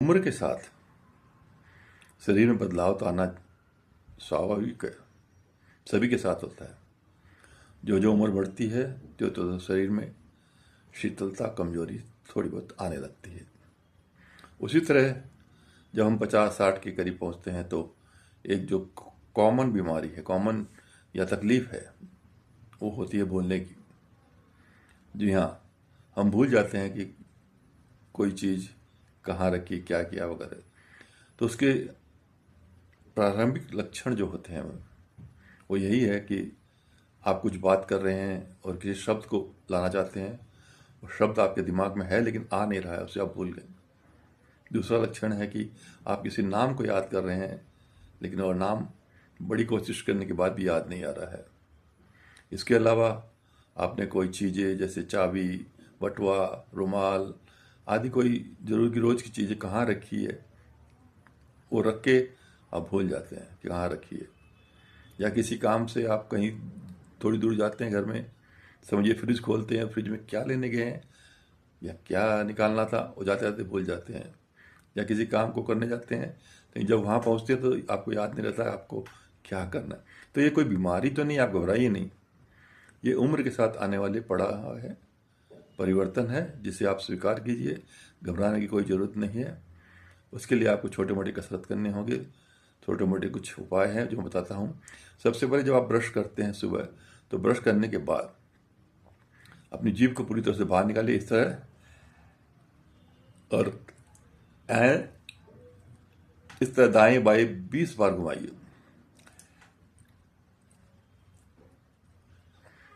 उम्र के साथ शरीर में बदलाव तो आना स्वाभाविक है, सभी के साथ होता है। जो जो उम्र बढ़ती है तो शरीर में शीतलता, कमजोरी थोड़ी बहुत आने लगती है। उसी तरह जब हम 50-60 के करीब पहुंचते हैं तो एक जो कॉमन बीमारी है, कॉमन या तकलीफ है, वो होती है भूलने की। जी हाँ, हम भूल जाते हैं कि कोई चीज़ कहाँ रखी, क्या किया वगैरह। तो उसके प्रारंभिक लक्षण जो होते हैं वो यही है कि आप कुछ बात कर रहे हैं और किसी शब्द को लाना चाहते हैं, वो शब्द आपके दिमाग में है लेकिन आ नहीं रहा है, उसे आप भूल गए। दूसरा लक्षण है कि आप किसी नाम को याद कर रहे हैं लेकिन वो नाम बड़ी कोशिश करने के बाद भी याद नहीं आ रहा है। इसके अलावा आपने कोई चीज़ें जैसे चाबी, बटुआ, रुमाल आदि कोई जरूर की रोज़ की चीज़ें कहाँ रखी है, वो रख के आप भूल जाते हैं कि कहाँ रखी है। या किसी काम से आप कहीं थोड़ी दूर जाते हैं, घर में समझिए फ्रिज खोलते हैं, फ्रिज में क्या लेने गए हैं या क्या निकालना था, वो जाते जाते भूल जाते हैं। या किसी काम को करने जाते हैं तो जब वहाँ पहुँचते हैं तो आपको याद नहीं रहता है आपको क्या करना है। तो ये कोई बीमारी तो नहीं, आप घबराइए नहीं, ये उम्र के साथ आने वाले पड़ा है परिवर्तन है, जिसे आप स्वीकार कीजिए। घबराने की कोई ज़रूरत नहीं है। उसके लिए आपको छोटे मोटे कसरत करने होंगे, छोटे मोटे कुछ उपाय हैं जो मैं बताता हूँ। सबसे पहले जब आप ब्रश करते हैं सुबह, तो ब्रश करने के बाद अपनी जीभ को पूरी तरह से बाहर निकालिए इस तरह, और इस तरह दाएं बाएं 20 बार घुमाइए।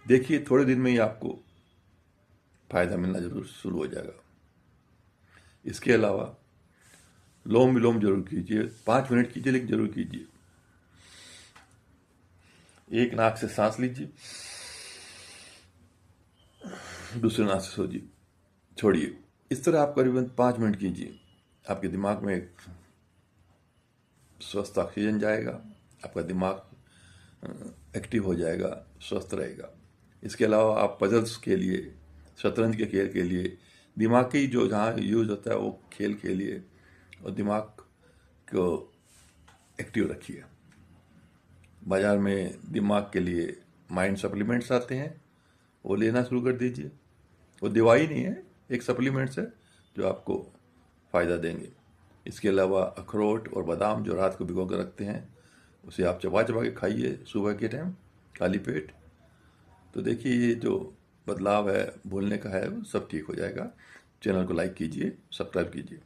देखिए थोड़े दिन में ही आपको फायदा मिलना जरूर शुरू हो जाएगा। इसके अलावा लोम विलोम जरूर कीजिए, 5 मिनट कीजिए लेकिन जरूर कीजिए। एक नाक से सांस लीजिए, दूसरे नाक से सोजिए, छोड़िए। इस तरह आप करीबन 5 मिनट कीजिए। आपके दिमाग में एक स्वस्थ ऑक्सीजन जाएगा, आपका दिमाग एक्टिव हो जाएगा, स्वस्थ रहेगा। इसके अलावा आप पजल्स के लिए, शतरंज के खेल के लिए, दिमागी जो जहाँ यूज होता है वो खेल के लिए, और दिमाग को एक्टिव रखिए। बाज़ार में दिमाग के लिए माइंड सप्लीमेंट्स आते हैं, वो लेना शुरू कर दीजिए। वो दवाई नहीं है, एक सप्लीमेंट्स है जो आपको फ़ायदा देंगे। इसके अलावा अखरोट और बादाम जो रात को भिगो कर रखते हैं, उसे आप चबा चबा के खाइए सुबह के टाइम खाली पेट। तो देखिए ये जो बदलाव है भूलने का है, वो सब ठीक हो जाएगा। चैनल को लाइक कीजिए, सब्सक्राइब कीजिए।